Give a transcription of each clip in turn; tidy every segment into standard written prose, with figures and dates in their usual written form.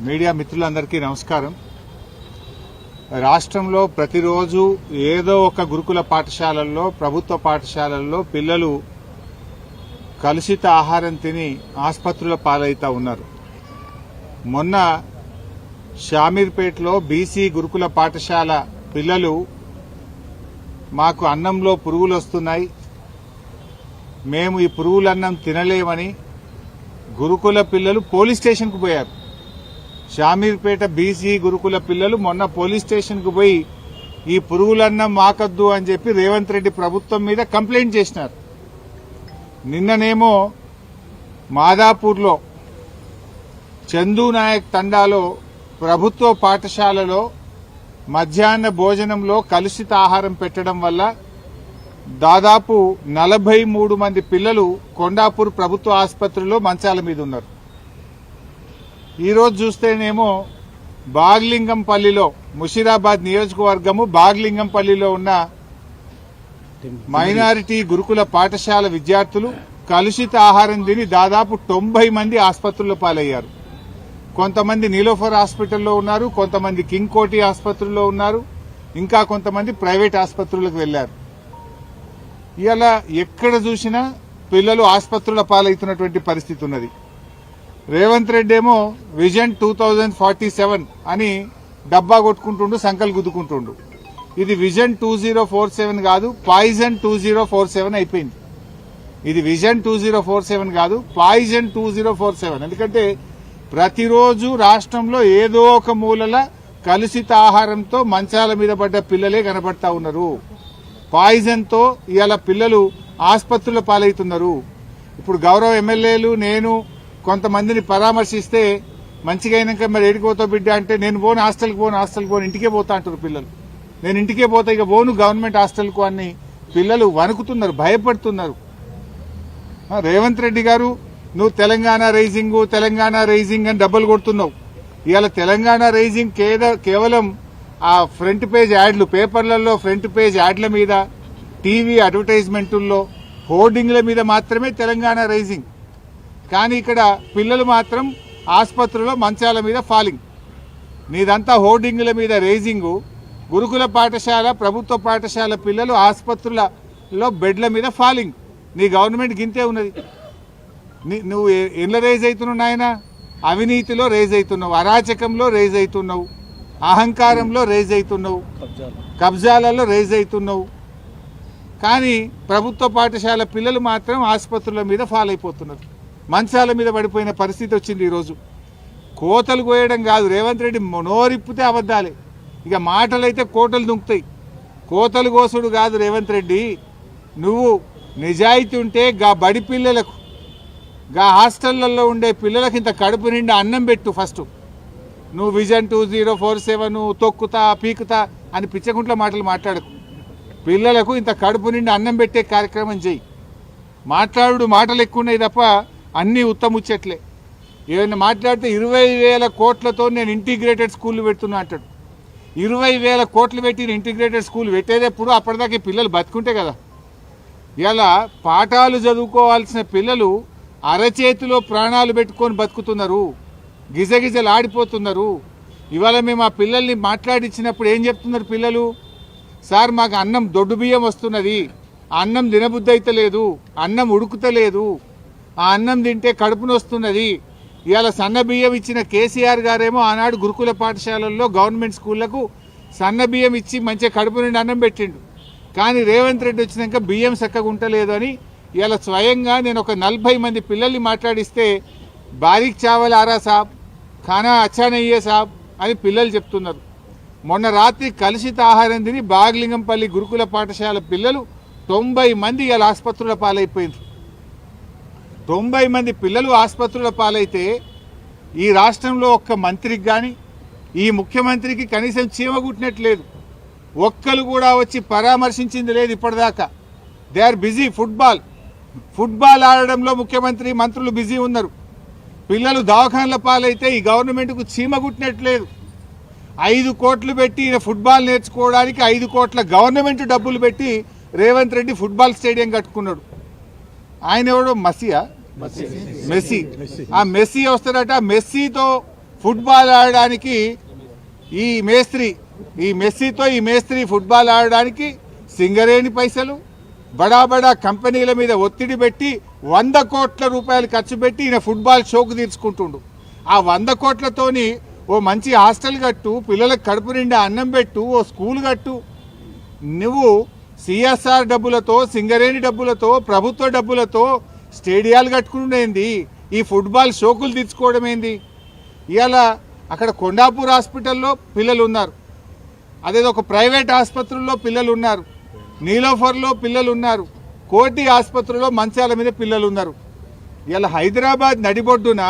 Media మిత్రులందరికీ నమస్కారం. రాష్ట్రంలో ప్రతిరోజు ఏదో ఒక గురుకుల పాఠశాలల్లో, ప్రభుత్వ పాఠశాలల్లో పిల్లలు కలుషిత ఆహారం తిని ఆసుపత్రుల పాలవుతా ఉన్నారు. మొన్న షామీర్పేటలో బీసీ గురుకుల పాఠశాల పిల్లలు మాకు అన్నంలో పురుగులు వస్తున్నాయి, మేము ఈ పురుగులన్నం తినలేమని గురుకుల పిల్లలు పోలీస్ స్టేషన్కు పోయారు. షామీర్పేట బీసీ గురుకుల పిల్లలు మొన్న పోలీస్ స్టేషన్కు పోయి ఈ పురుగులన్నం మాకద్దు అని చెప్పి రేవంత్ రెడ్డి ప్రభుత్వం మీద కంప్లైంట్ చేసినారు. నిన్ననేమో మాదాపూర్లో చందూనాయక్ తండాలో ప్రభుత్వ పాఠశాలలో మధ్యాహ్న భోజనంలో కలుషిత ఆహారం పెట్టడం వల్ల దాదాపు 43 మంది పిల్లలు కొండాపూర్ ప్రభుత్వ ఆసుపత్రిలో మంచాల మీద ఉన్నారు. ఈరోజు చూస్తేనేమో బాగ్లింగంపల్లిలో, ముషీరాబాద్ నియోజకవర్గము బాగ్లింగంపల్లిలో ఉన్న మైనారిటీ గురుకుల పాఠశాల విద్యార్థులు కలుషిత ఆహారం తిని దాదాపు 90 మంది ఆసుపత్రుల్లో పాలయ్యారు. కొంతమంది నీలోఫర్ హాస్పిటల్లో ఉన్నారు, కొంతమంది కింగ్ కోటి ఆసుపత్రుల్లో ఉన్నారు, ఇంకా కొంతమంది ప్రైవేట్ ఆసుపత్రులకు వెళ్లారు. ఇలా ఎక్కడ చూసినా పిల్లలు ఆసుపత్రుల పాలవుతున్నటువంటి పరిస్థితి ఉన్నది. రేవంత్ రెడ్డి ఏమో విజన్ 2047 అని డబ్బా కొట్టుకుంటుండు, సంకల్ గుద్దుకుంటుండు. ఇది విజన్ 2047 కాదు, పాయిజన్ 2047 అయిపోయింది. ఇది విజన్ 2047 కాదు, పాయిజన్ 2047. ఎందుకంటే ప్రతిరోజు రాష్ట్రంలో ఏదో ఒక మూలల కలుషిత ఆహారంతో మంచాల మీద పడ్డ పిల్లలే కనబడతా ఉన్నారు. పాయిజన్ తో ఇవాళ పిల్లలు ఆసుపత్రుల పాలవుతున్నారు. ఇప్పుడు గౌరవ ఎమ్మెల్యేలు, నేను కొంతమందిని పరామర్శిస్తే మంచిగా అయినాక మరి ఏడిపోతావు బిడ్డ అంటే, నేను పోను, హాస్టల్కి పోను, ఇంటికే పోతా అంటారు పిల్లలు. నేను ఇంటికే పోతా, ఇక పోను గవర్నమెంట్ హాస్టల్కు అని పిల్లలు వణుకుతున్నారు, భయపడుతున్నారు. రేవంత్ రెడ్డి గారు, నువ్వు తెలంగాణ రైజింగ్ అని డబ్బులు కొడుతున్నావు. ఇవాళ తెలంగాణ రైజింగ్ కేవలం ఆ ఫ్రంట్ పేజ్ యాడ్లు, పేపర్లలో ఫ్రంట్ పేజ్ యాడ్ల మీద, టీవీ అడ్వర్టైజ్మెంటుల్లో, హోర్డింగ్ల మీద మాత్రమే తెలంగాణ రైజింగ్. కానీ ఇక్కడ పిల్లలు మాత్రం ఆసుపత్రిలో మంచాల మీద ఫాలింగ్. నీదంతా హోర్డింగ్ల మీద రైజింగు. గురుకుల పాఠశాల, ప్రభుత్వ పాఠశాల పిల్లలు ఆసుపత్రులలో బెడ్ల మీద ఫాలింగ్. నీ గవర్నమెంట్ గింతే ఉన్నది. నువ్వు ఎట్లా రేజ్ అవుతున్నావు నాయన? అవినీతిలో రేజ్ అవుతున్నావు, అరాచకంలో రేజ్ అవుతున్నావు, అహంకారంలో రేజ్ అవుతున్నావు, కబ్జాలలో రేజ్ అవుతున్నావు. కానీ ప్రభుత్వ పాఠశాల పిల్లలు మాత్రం ఆసుపత్రుల మీద ఫాల్ అయిపోతున్నారు, మంచాల మీద పడిపోయిన పరిస్థితి వచ్చింది. ఈరోజు కోతలు కోయడం కాదు, రేవంత్ రెడ్డి నోరిప్పితే అబద్దాలే. ఇక మాటలైతే కోటలు దుంకుతాయి. కోతలు కోసుడు కాదు రేవంత్ రెడ్డి. నువ్వు నిజాయితీ ఉంటే గా బడి పిల్లలకు, గా హాస్టళ్లలో ఉండే పిల్లలకు ఇంత కడుపు నిండా అన్నం పెట్టు ఫస్ట్. నువ్వు విజన్ 2047 తొక్కుతా పీకుతా అని పిచ్చకుంట్ల మాటలు మాట్లాడకు. పిల్లలకు ఇంత కడుపు నిండా అన్నం పెట్టే కార్యక్రమం చెయ్యి. మాటలు ఎక్కువ ఉన్నాయి తప్ప అన్నీ ఉత్తముచ్చట్లే. ఏమైనా మాట్లాడితే 20,000 కోట్లతో నేను ఇంటిగ్రేటెడ్ స్కూల్ పెడుతున్నా అంటాడు. 20,000 కోట్లు పెట్టి ఇంటిగ్రేటెడ్ స్కూల్ పెట్టేటప్పుడు అప్పటిదాకా పిల్లలు బతుకుంటే కదా. ఇలా పాఠాలు చదువుకోవాల్సిన పిల్లలు అరచేతిలో ప్రాణాలు పెట్టుకొని బతుకుతున్నారు, గిజగిజలు ఆడిపోతున్నారు. ఇవాళ మేము ఆ పిల్లల్ని మాట్లాడించినప్పుడు ఏం చెప్తున్నారు పిల్లలు? సార్, మాకు అన్నం దొడ్డు బియ్యం వస్తున్నది, అన్నం తినబుద్ధి అయితే లేదు, అన్నం ఉడుకుతలేదు, ఆ అన్నం తింటే కడుపును వస్తున్నది. ఇవాళ సన్న బియ్యం ఇచ్చిన కేసీఆర్ గారేమో ఆనాడు గురుకుల పాఠశాలల్లో, గవర్నమెంట్ స్కూళ్లకు సన్న బియ్యం ఇచ్చి మంచిగా కడుపు నుండి అన్నం పెట్టిండు. కానీ రేవంత్ రెడ్డి వచ్చినాక బియ్యం చక్కగా ఉంటలేదు అని ఇవాళ స్వయంగా నేను ఒక 40 మంది పిల్లల్ని మాట్లాడిస్తే బారీక్ చావల్ ఆరా సాబ్, ఖానా అచ్చా నయ్యే సాబ్ అని పిల్లలు చెప్తున్నారు. మొన్న రాత్రి కలుషిత ఆహారం తిని బాగ్లింగంపల్లి గురుకుల పాఠశాల పిల్లలు 90 మంది ఇవాళ ఆసుపత్రుల పాలైపోయింది. 90 మంది పిల్లలు ఆసుపత్రుల పాలైతే ఈ రాష్ట్రంలో ఒక్క మంత్రికి కానీ, ఈ ముఖ్యమంత్రికి కనీసం చీమ కుట్టినట్లేదు. ఒక్కరు కూడా వచ్చి పరామర్శించింది లేదు ఇప్పటిదాకా. They are busy. ఫుట్బాల్ ఆడడంలో ముఖ్యమంత్రి, మంత్రులు బిజీ ఉన్నారు. పిల్లలు దవాఖాన్ల పాలైతే ఈ గవర్నమెంట్కు చీమ కుట్టినట్లేదు. 5 కోట్లు పెట్టి ఫుట్బాల్ నేర్చుకోవడానికి 5 కోట్ల గవర్నమెంట్ డబ్బులు పెట్టి రేవంత్ రెడ్డి ఫుట్బాల్ స్టేడియం కట్టుకున్నాడు. ఆయన ఎవడో మెస్సీ. ఆ మెస్సీ వస్తాడట. మెస్సీతో ఫుట్బాల్ ఆడడానికి ఈ మేస్త్రి ఫుట్బాల్ ఆడడానికి సింగరేణి పైసలు బడా బడా కంపెనీల మీద ఒత్తిడి పెట్టి 100 కోట్ల రూపాయలు ఖర్చు పెట్టి ఈయన ఫుట్బాల్ షోకు తీర్చుకుంటుండు. ఆ 100 కోట్లతోని ఓ మంచి హాస్టల్ కట్టు, పిల్లలకు కడుపు నిండా అన్నం పెట్టు, ఓ స్కూల్ కట్టు. నువ్వు సిఎస్ఆర్ డబ్బులతో, సింగరేణి డబ్బులతో, ప్రభుత్వ డబ్బులతో స్టేడియాలు కట్టుకునేంది, ఈ ఫుట్బాల్ షోకులు తీర్చుకోవడం ఏంది? ఇవాళ అక్కడ కొండాపూర్ హాస్పిటల్లో పిల్లలు ఉన్నారు, అదేదో ఒక ప్రైవేట్ ఆసుపత్రుల్లో పిల్లలు ఉన్నారు, నీలోఫర్లో పిల్లలు ఉన్నారు, కోటి ఆసుపత్రిలో మంచాల మీద పిల్లలు ఉన్నారు. ఇలా హైదరాబాద్ నడిబొడ్డున,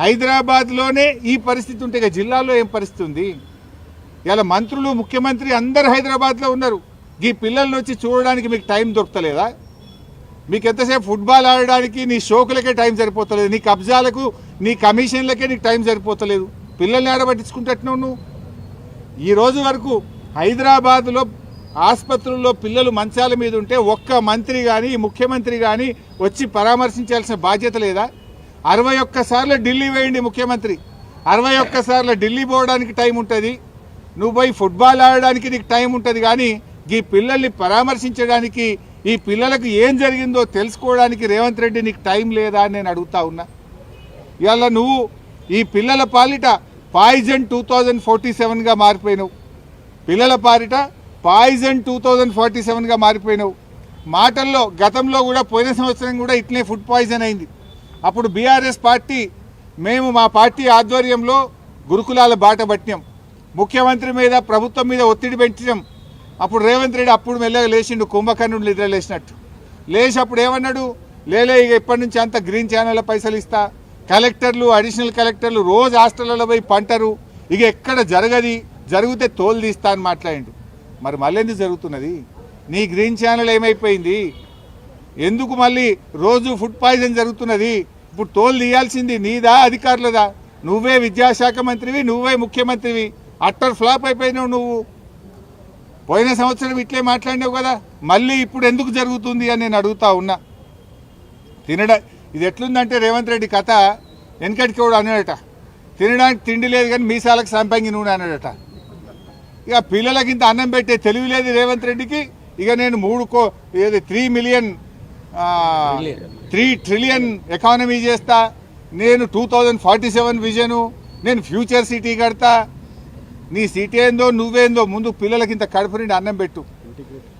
హైదరాబాద్లోనే ఈ పరిస్థితి ఉంటే ఇక జిల్లాలో ఏం పరిస్థితి ఉంది? ఇలా మంత్రులు, ముఖ్యమంత్రి అందరు హైదరాబాద్లో ఉన్నారు. ఈ పిల్లల్ని వచ్చి చూడడానికి మీకు టైం దొరకలేదా? మీకు ఎంతసేపు ఫుట్బాల్ ఆడడానికి నీ షోకులకే టైం సరిపోతలేదు, నీ కబ్జాలకు, నీ కమిషన్లకే నీకు టైం సరిపోతలేదు. పిల్లల్ని ఆడబట్టించుకుంటున్నావు నువ్వు. ఈ రోజు వరకు హైదరాబాద్లో ఆసుపత్రుల్లో పిల్లలు మంచాల మీద ఉంటే ఒక్క మంత్రి కానీ, ముఖ్యమంత్రి కానీ వచ్చి పరామర్శించాల్సిన బాధ్యత లేదా? 61 సార్లు ఢిల్లీ వేయండి ముఖ్యమంత్రి, 61 సార్లు ఢిల్లీ పోవడానికి టైం ఉంటుంది, నువ్వు పోయి ఫుట్బాల్ ఆడడానికి నీకు టైం ఉంటుంది. కానీ ఈ పిల్లల్ని పరామర్శించడానికి, ఈ పిల్లలకు ఏం జరిగిందో తెలుసుకోవడానికి రేవంత్ రెడ్డి నీకు టైం లేదా అని నేను అడుగుతా ఉన్నా. ఇవాళ నువ్వు ఈ పిల్లల పాలిట పాయిజన్ 2047గా మారిపోయినావు. పిల్లల పాలిట పాయిజన్ 2047గా మారిపోయినావు. మాటల్లో గతంలో కూడా పోయిన సంవత్సరం కూడా ఇట్లే ఫుడ్ పాయిజన్ అయింది. అప్పుడు బీఆర్ఎస్ పార్టీ, మేము మా పార్టీ ఆధ్వర్యంలో గురుకులాల బాట పట్టినాం, ముఖ్యమంత్రి మీద, ప్రభుత్వం మీద ఒత్తిడి పెంచాం. అప్పుడు రేవంత్ రెడ్డి అప్పుడు మెల్లగా లేచిండు, కుంభకర్ణుడు నిద్ర లేచినట్టు లేచి అప్పుడు ఏమన్నాడు, లేలే ఇక ఇప్పటి నుంచి అంత గ్రీన్ ఛానల్ పైసలు ఇస్తా, కలెక్టర్లు, అడిషనల్ కలెక్టర్లు రోజు హాస్టళ్లలో పోయి పంటరు, ఇక ఎక్కడ జరగది, జరిగితే తోలు తీస్తా అని మాట్లాడిండు. మరి మళ్ళీ ఎందుకు జరుగుతున్నది? నీ గ్రీన్ ఛానల్ ఏమైపోయింది? ఎందుకు మళ్ళీ రోజు ఫుడ్ పాయిజన్ జరుగుతున్నది? ఇప్పుడు తోలు తీయాల్సింది నీదా, అధికారులదా? నువ్వే విద్యాశాఖ మంత్రివి, నువ్వే ముఖ్యమంత్రివి, అట్టర్ ఫ్లాప్ అయిపోయినావు నువ్వు. పోయిన సంవత్సరం ఇట్లే మాట్లాడినావు కదా, మళ్ళీ ఇప్పుడు ఎందుకు జరుగుతుంది అని నేను అడుగుతా ఉన్నా. ఇది ఎట్లుందంటే రేవంత్ రెడ్డి కథ, వెనకటికి కూడా అన్నాడట, తినడానికి తిండి లేదు కానీ మీసాలకు సంపంగి నూనె అన్నాడట. ఇక పిల్లలకి ఇంత అన్నం పెట్టే తెలివి లేదు రేవంత్ రెడ్డికి. ఇక నేను 3 ట్రిలియన్ ఎకానమీ చేస్తా, నేను 2047 విజను, నేను ఫ్యూచర్ సిటీ కడతా. నీ సిటీ ఏందో నువ్వేందో, ముందు పిల్లలకి ఇంత కడుపు నుండి అన్నం పెట్టు.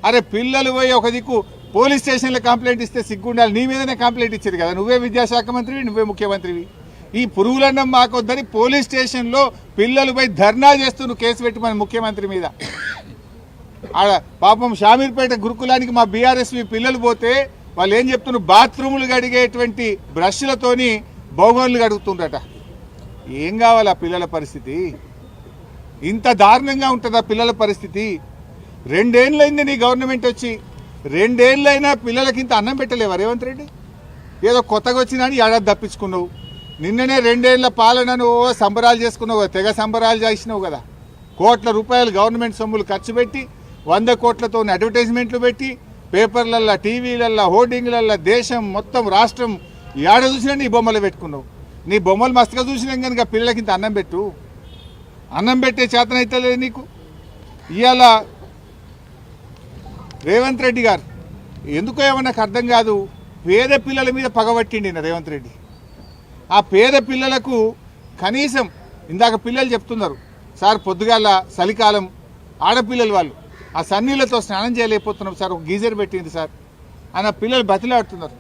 అరే పిల్లలు పోయి ఒక దిక్కు పోలీస్ స్టేషన్లో కంప్లైంట్ ఇస్తే సిగ్గుండాలి, నీ మీదనే కంప్లైంట్ ఇచ్చారు కదా, నువ్వే విద్యాశాఖ మంత్రివి, నువ్వే ముఖ్యమంత్రివి. ఈ పురుగులన్నం మాకొద్దని పోలీస్ స్టేషన్లో పిల్లలు పోయి ధర్నా చేస్తూ నువ్వు కేసు పెట్టి మన ముఖ్యమంత్రి మీద. ఆడ పాపం షామీర్పేట గురుకులానికి మా బీఆర్ఎస్వి పిల్లలు పోతే వాళ్ళు ఏం చెప్తున్నారు, బాత్రూములు గడిగేటువంటి బ్రష్లతోని బౌగోన్లు గడుగుతుండట. ఏం కావాలి ఆ పిల్లల పరిస్థితి? ఇంత దారుణంగా ఉంటుందా పిల్లల పరిస్థితి? 2 ఏళ్ళైంది నీ గవర్నమెంట్ వచ్చి, 2 ఏళ్ళైనా పిల్లలకి ఇంత అన్నం పెట్టలేవా రేవంత్ రెడ్డి? ఏదో కొత్తగా వచ్చినాని ఏడాది తప్పించుకున్నావు. నిన్ననే 2 ఏళ్ల పాలనను సంబరాలు చేసుకున్నావు కదా, తెగ సంబరాలు చేసినావు కదా. కోట్ల రూపాయలు గవర్నమెంట్ సొమ్ములు ఖర్చు పెట్టి, 100 కోట్లతో అడ్వర్టైజ్మెంట్లు పెట్టి, పేపర్లల్లో, టీవీలల్లో, హోర్డింగ్లల్లో, దేశం మొత్తం, రాష్ట్రం ఏడ చూసినా నీ బొమ్మలు పెట్టుకున్నావు. నీ బొమ్మలు మస్తుగా చూసినాం కనుక పిల్లలకి ఇంత అన్నం పెట్టు. అన్నం పెట్టే చేతనైతే లేదు నీకు. ఇవాళ రేవంత్ రెడ్డి గారు ఎందుకో ఏమో నాకు అర్థం కాదు, పేద పిల్లల మీద పగబట్టిండి రేవంత్ రెడ్డి. ఆ పేద పిల్లలకు కనీసం, ఇందాక పిల్లలు చెప్తున్నారు సార్, పొద్దుగాల చలికాలం ఆడపిల్లలు వాళ్ళు ఆ సన్నీళ్ళతో స్నానం చేయలేకపోతున్నాం సార్, ఒక గీజర్ పెట్టింది సార్ అని ఆ పిల్లలు బతిలాడుతున్నారు.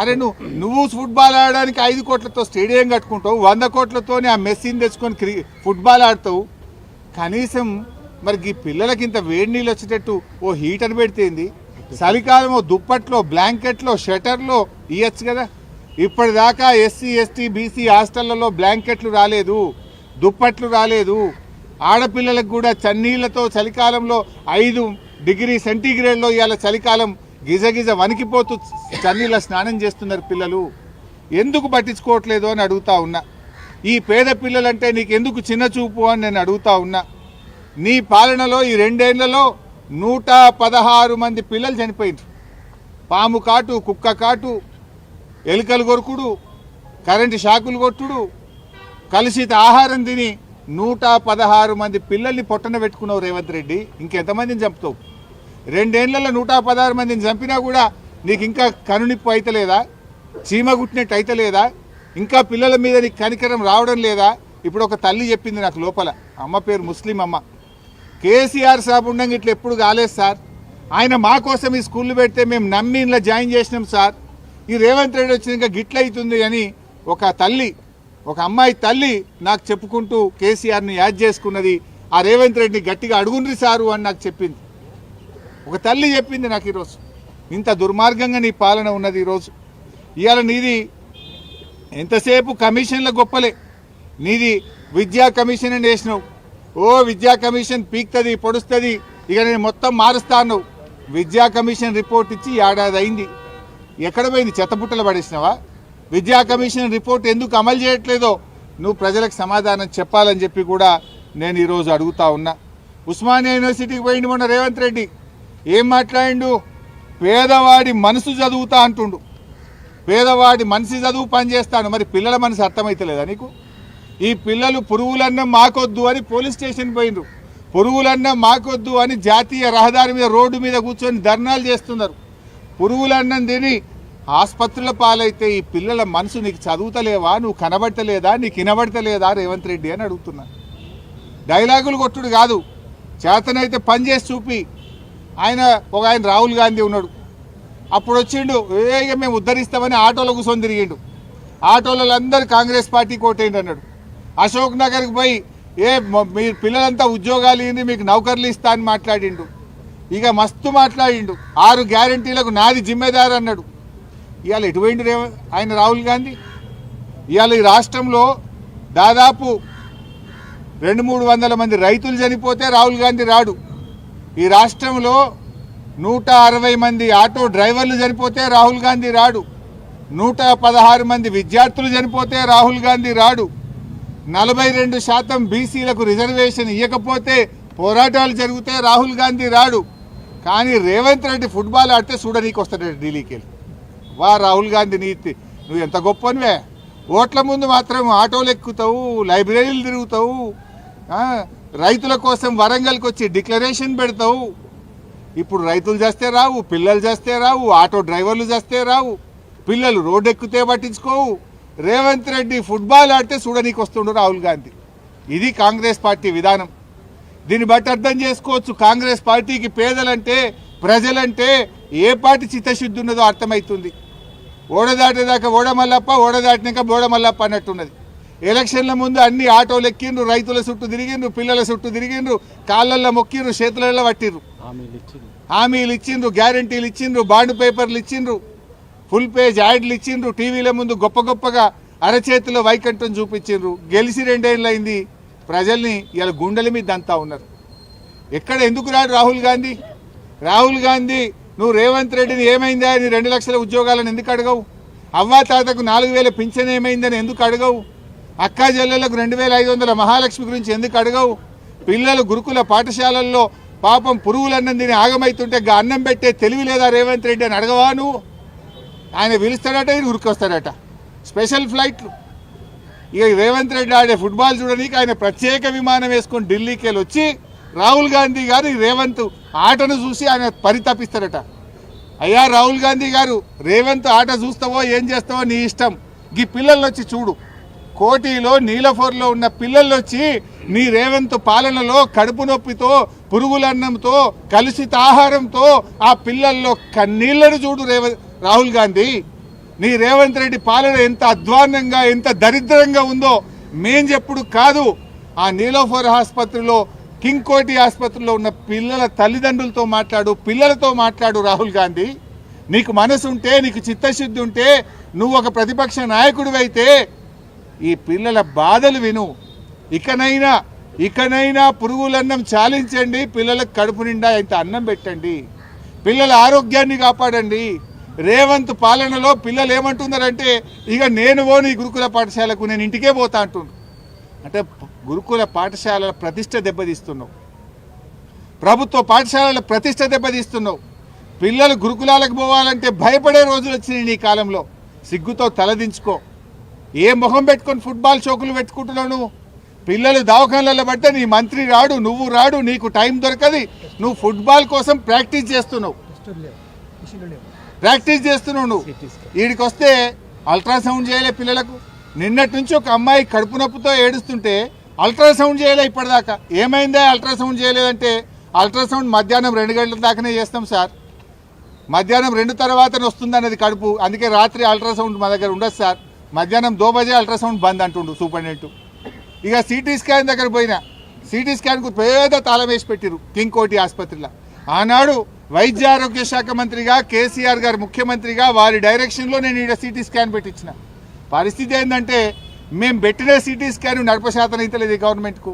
అరే నువ్వు ఫుట్బాల్ ఆడడానికి 5 కోట్లతో స్టేడియం కట్టుకుంటావు, 100 కోట్లతో ఆ మెస్సీని తెచ్చుకొని ఫుట్బాల్ ఆడతావు. కనీసం మరి ఈ పిల్లలకి ఇంత వేడి నీళ్ళు వచ్చేటట్టు ఓ హీటర్ పెడితేంది? చలికాలం ఓ దుప్పట్లో, బ్లాంకెట్లో, షటర్లో ఇవ్వచ్చు కదా. ఇప్పటిదాకా ఎస్సీ, ఎస్టీ, బీసీ హాస్టళ్లలో బ్లాంకెట్లు రాలేదు, దుప్పట్లు రాలేదు. ఆడపిల్లలకు కూడా చన్నీళ్లతో చలికాలంలో 5 డిగ్రీ సెంటీగ్రేడ్లో ఇవాళ చలికాలం గిజగిజ వణికిపోతూ చన్నీళ్ళ స్నానం చేస్తున్నారు పిల్లలు. ఎందుకు పట్టించుకోవట్లేదు అని అడుగుతా ఉన్నా. ఈ పేద పిల్లలంటే నీకు ఎందుకు చిన్న చూపు అని నేను అడుగుతా ఉన్నా. నీ పాలనలో ఈ 2 ఏళ్లలో 116 మంది పిల్లలు చనిపోయింది. పాము కాటు, కుక్క కాటు, ఎలుకలు కొరుకుడు, కరెంటు షాకులు కొట్టుడు, కలుషిత ఆహారం తిని 116 మంది పిల్లల్ని పొట్టన పెట్టుకున్నావు రేవంత్ రెడ్డి. ఇంకెంతమందిని చంపుతావు? 2 ఏళ్లలో 116 మందిని చంపినా కూడా నీకు ఇంకా కనునిప్పు అయితలేదా? చీమ గుట్టినట్టు అయితలేదా? ఇంకా పిల్లల మీద నీకు కనికరం రావడం లేదా? ఇప్పుడు ఒక తల్లి చెప్పింది నాకు లోపల, అమ్మ పేరు ముస్లిం అమ్మ, కేసీఆర్ సాబ్ ఉండంగా ఇట్లా ఎప్పుడు కాలేదు సార్, ఆయన మా కోసం ఈ స్కూళ్ళు పెడితే మేము నమ్మి ఇలా జాయిన్ చేసినాం సార్, ఈ రేవంత్ రెడ్డి వచ్చినాక గిట్ల అవుతుంది అని ఒక తల్లి, ఒక అమ్మాయి తల్లి నాకు చెప్పుకుంటూ కేసీఆర్ని యాడ్ చేసుకున్నది. ఆ రేవంత్ రెడ్డిని గట్టిగా అడుగుండ్రి సారు అని నాకు చెప్పింది. ఒక తల్లి చెప్పింది నాకు ఈరోజు. ఇంత దుర్మార్గంగా నీ పాలన ఉన్నది ఈరోజు. ఇవాళ నీది ఎంతసేపు కమిషన్ల గొప్పలే, నీది విద్యా కమిషన్ అని వేసినావు. ఓ విద్యా కమిషన్ పీక్తుంది పొడుస్తుంది, ఇక నేను మొత్తం మారుస్తాను. విద్యా కమిషన్ రిపోర్ట్ ఇచ్చి ఏడాది అయింది, ఎక్కడ పోయింది? చెత్తబుట్టలు పడేసినావా? విద్యా కమిషన్ రిపోర్ట్ ఎందుకు అమలు చేయట్లేదో నువ్వు ప్రజలకు సమాధానం చెప్పాలని చెప్పి కూడా నేను ఈరోజు అడుగుతా ఉన్నా. ఉస్మానియా యూనివర్సిటీకి పోయిండు మొన్న రేవంత్ రెడ్డి, ఏం మాట్లాడిండు? పేదవాడి మనసు చదువుతా అంటుండు. పేదవాడి మనసు చదువు పనిచేస్తాను. మరి పిల్లల మనసు అర్థమైతలేదా నీకు? ఈ పిల్లలు పురుగులన్నం మాకొద్దు అని పోలీస్ స్టేషన్ పోయినరు, పురుగులన్నం మాకొద్దు అని జాతీయ రహదారి మీద రోడ్డు మీద కూర్చొని ధర్నాలు చేస్తున్నారు. పురుగులన్నం తిని ఆసుపత్రుల పాలైతే ఈ పిల్లల మనసు నీకు చదువుతలేవా? నువ్వు కనబడతలేదా? నీకు వినబడతలేదా రేవంత్ రెడ్డి అని అడుగుతున్నా. డైలాగులు కొట్టుడు కాదు, చేతనైతే పని చేసి చూపి. ఆయన రాహుల్ గాంధీ ఉన్నాడు, అప్పుడు వచ్చిండు, ఇక మేము ఉద్ధరిస్తామని ఆటోలో కూర్చొని తిరిగిండు. ఆటోలలో అందరు కాంగ్రెస్ పార్టీ కోటేయండి అన్నాడు. అశోక్ నగర్కి పోయి మీ పిల్లలంతా ఉద్యోగాలు ఇవ్వండి, మీకు నౌకర్లు ఇస్తా అని మాట్లాడిండు. ఇక మస్తు మాట్లాడిండు. 6 గ్యారంటీలకు నాది జిమ్మేదారు అన్నాడు. ఇవాళ ఎటువంటి ఆయన రాహుల్ గాంధీ? ఇవాళ ఈ రాష్ట్రంలో దాదాపు 200-300 మంది రైతులు చనిపోతే రాహుల్ గాంధీ రాడు. ఈ రాష్ట్రంలో 160 మంది ఆటో డ్రైవర్లు చనిపోతే రాహుల్ గాంధీ రాడు. 116 మంది విద్యార్థులు చనిపోతే రాహుల్ గాంధీ రాడు. 42% బీసీలకు రిజర్వేషన్ ఇవ్వకపోతే పోరాటాలు జరిగితే రాహుల్ గాంధీ రాడు. కానీ రేవంత్ రెడ్డి ఫుట్బాల్ ఆడితే చూడనీకి వస్తాడు ఢిల్లీకి వెళ్ళి. వా రాహుల్ గాంధీ నీతి, నువ్వు ఎంత గొప్పనివే. ఓట్ల ముందు మాత్రం ఆటోలు ఎక్కుతావు, లైబ్రరీలు తిరుగుతావు, రైతుల కోసం వరంగల్కి వచ్చి డిక్లరేషన్ పెడతావు. ఇప్పుడు రైతులు చేస్తే రావు, పిల్లలు చేస్తే రావు, ఆటో డ్రైవర్లు చేస్తే రావు, పిల్లలు రోడ్డు ఎక్కితే పట్టించుకోవు. రేవంత్ రెడ్డి ఫుట్బాల్ ఆడితే చూడనీకి వస్తుండు రాహుల్ గాంధీ. ఇది కాంగ్రెస్ పార్టీ విధానం. దీన్ని బట్టి అర్థం చేసుకోవచ్చు కాంగ్రెస్ పార్టీకి పేదలంటే, ప్రజలంటే ఏ పార్టీ చిత్తశుద్ధి ఉన్నదో అర్థమవుతుంది. ఓడదాటేదాకా ఓడమల్లప్ప, ఓడదాటినాక బోడమల్లప్ప అన్నట్టున్నది. ఎలక్షన్ల ముందు అన్ని ఆటోలు ఎక్కిండ్రు, రైతుల చుట్టూ తిరిగిండ్రు, పిల్లల చుట్టూ తిరిగిండ్రు, కాళ్ళల్లో మొక్కిండ్రు, చేతులలో పట్టిర్రు, హామీలు ఇచ్చిండ్రు, గ్యారంటీలు ఇచ్చిండ్రు, బాండ్ పేపర్లు ఇచ్చిండ్రు, ఫుల్ పేజ్ యాడ్లు ఇచ్చిండ్రు, టీవీల ముందు గొప్పగా అరచేతిలో వైకంఠం చూపించిండ్రు. గెలిచి 2 ఏళ్ళు అయింది. ప్రజల్ని ఇలా గుండెల మీద అంతా ఉన్నారు. ఎక్కడ ఎందుకు రాడు రాహుల్ గాంధీ? రాహుల్ గాంధీ నువ్వు రేవంత్ రెడ్డిని ఏమైందా నీ 2 లక్షల ఉద్యోగాలను ఎందుకు అడగవు? అవ్వా తాతకు 4000 పింఛన్ ఏమైందని ఎందుకు అడగవు? అక్కా చెల్లెలకు 2500 మహాలక్ష్మి గురించి ఎందుకు అడగవు? పిల్లలు గురుకుల పాఠశాలల్లో పాపం పురుగులన్నం తిని ఆగమైతుంటే అన్నం పెట్టే తెలివి లేదా రేవంత్ రెడ్డి అని అడగవా నువ్వు? ఆయన పిలుస్తాడట, ఈయన ఉరికొస్తాడట, స్పెషల్ ఫ్లైట్లు. ఇక రేవంత్ రెడ్డి ఆడే ఫుట్బాల్ చూడడానికి ఆయన ప్రత్యేక విమానం వేసుకొని ఢిల్లీకి వెళ్ళి వచ్చి రాహుల్ గాంధీ గారు ఈ రేవంత్ ఆటను చూసి ఆయన పరితపిస్తాడట. అయ్యా రాహుల్ గాంధీ గారు, రేవంత్ ఆట చూస్తావో ఏం చేస్తావో నీ ఇష్టం. ఈ పిల్లలు వచ్చి చూడు, కోటిలో నీలఫోర్లో ఉన్న పిల్లలు వచ్చి నీ రేవంత్ పాలనలో కడుపు నొప్పితో, పురుగులన్నంతో, కలుషిత ఆహారంతో ఆ పిల్లల్లో కన్నీళ్లను చూడు రాహుల్ గాంధీ. నీ రేవంత్ రెడ్డి పాలన ఎంత అధ్వాన్నంగా, ఎంత దరిద్రంగా ఉందో మేం చెప్పుడు కాదు. ఆ నీలోఫర్ ఆసుపత్రిలో, కింగ్ కోటి ఆసుపత్రిలో ఉన్న పిల్లల తల్లిదండ్రులతో మాట్లాడు, పిల్లలతో మాట్లాడు రాహుల్ గాంధీ. నీకు మనసు ఉంటే, నీకు చిత్తశుద్ధి ఉంటే, నువ్వు ఒక ప్రతిపక్ష నాయకుడివైతే ఈ పిల్లల బాధలు విను. ఇకనైనా పురుగులన్నం చాలించండి, పిల్లలకు కడుపు నిండా ఇంత అన్నం పెట్టండి, పిల్లల ఆరోగ్యాన్ని కాపాడండి. రేవంత్ పాలనలో పిల్లలు ఏమంటున్నారంటే, ఇక నేను నీ గురుకుల పాఠశాలకు, నేను ఇంటికే పోతా అంటున్నాను. అంటే గురుకుల పాఠశాలల ప్రతిష్ట దెబ్బతీస్తున్నావు, ప్రభుత్వ పాఠశాలల ప్రతిష్ట దెబ్బతీస్తున్నావు. పిల్లలు గురుకులాలకు పోవాలంటే భయపడే రోజులు వచ్చినాయి నీ కాలంలో. సిగ్గుతో తలదించుకో. ఏ మొహం పెట్టుకొని ఫుట్బాల్ షోకులు పెట్టుకుంటున్నావు నువ్వు? పిల్లలు దవాఖానలలో పడితే నీ మంత్రి రాడు, నువ్వు రాడు, నీకు టైం దొరకది. నువ్వు ఫుట్బాల్ కోసం ప్రాక్టీస్ చేస్తున్నావు నువ్వు. వీడికి వస్తే అల్ట్రాసౌండ్ చేయలే పిల్లలకు. నిన్నటి నుంచి ఒక అమ్మాయి కడుపు నొప్పితో ఏడుస్తుంటే అల్ట్రాసౌండ్ చేయలే ఇప్పటిదాకా. ఏమైందా అల్ట్రాసౌండ్ చేయలేదంటే, అల్ట్రాసౌండ్ మధ్యాహ్నం 2 గంటల దాకానే చేస్తాం సార్, మధ్యాహ్నం 2 తర్వాతనే వస్తుంది అన్నది కడుపు, అందుకే రాత్రి అల్ట్రాసౌండ్ మా దగ్గర ఉండదు సార్. మధ్యాహ్నం 2 బజే అల్ట్రాసౌండ్ బంద్ అంటుండు సూపరింటెండెంట్. ఇక సిటీ స్కాన్ దగ్గర పోయినా, సిటీ స్కాన్కు పేద తాళం వేసి పెట్టిరు కింగ్ కోటి ఆసుపత్రిలో. ఆనాడు వైద్య ఆరోగ్య శాఖ మంత్రిగా కేసీఆర్ గారు ముఖ్యమంత్రిగా వారి డైరెక్షన్లో నేను ఇక్కడ సిటీ స్కాన్ పెట్టించిన. పరిస్థితి ఏంటంటే, మేము పెట్టిన సిటీ స్కాన్ నడపశాతం అయితే గవర్నమెంట్కు.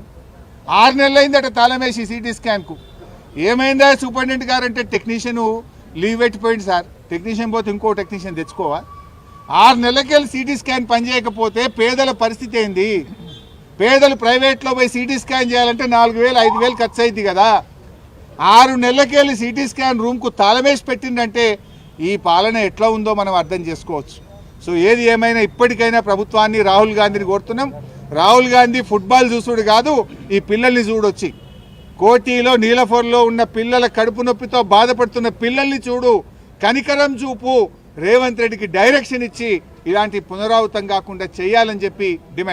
6 నెలలు అయిందట తాళం వేసి సిటీ స్కాన్కు. ఏమైందా సూపరింటెండెంట్ గారు అంటే, టెక్నీషియన్ లీవ్ పెట్టిపోయింది సార్, టెక్నీషియన్ పోతే ఇంకో టెక్నీషియన్ తెచ్చుకోవా? 6 నెలలకెళ్ళి సిటీ స్కాన్ పనిచేయకపోతే పేదల పరిస్థితి ఏంది? పేదలు ప్రైవేట్లో పోయి సిటీ స్కాన్ చేయాలంటే 4,000 5,000 ఖర్చు అయింది కదా. 6 నెలలకెళ్ళి సిటీ స్కాన్ రూమ్కు తాళమేసి పెట్టిందంటే ఈ పాలన ఎట్లా ఉందో మనం అర్థం చేసుకోవచ్చు. సో ఏది ఏమైనా ఇప్పటికైనా ప్రభుత్వాన్ని, రాహుల్ గాంధీని కోరుతున్నాం, రాహుల్ గాంధీ ఫుట్బాల్ చూసుడు కాదు, ఈ పిల్లల్ని చూడొచ్చి కోటిలో నీలఫర్లో ఉన్న పిల్లల కడుపు నొప్పితో బాధపడుతున్న పిల్లల్ని చూడు, కనికరం చూపు, రేవంత్ రెడ్డికి డైరెక్షన్ ఇచ్చి ఇలాంటి పునరావృతం కాకుండా చేయాలని చెప్పి డిమాండ్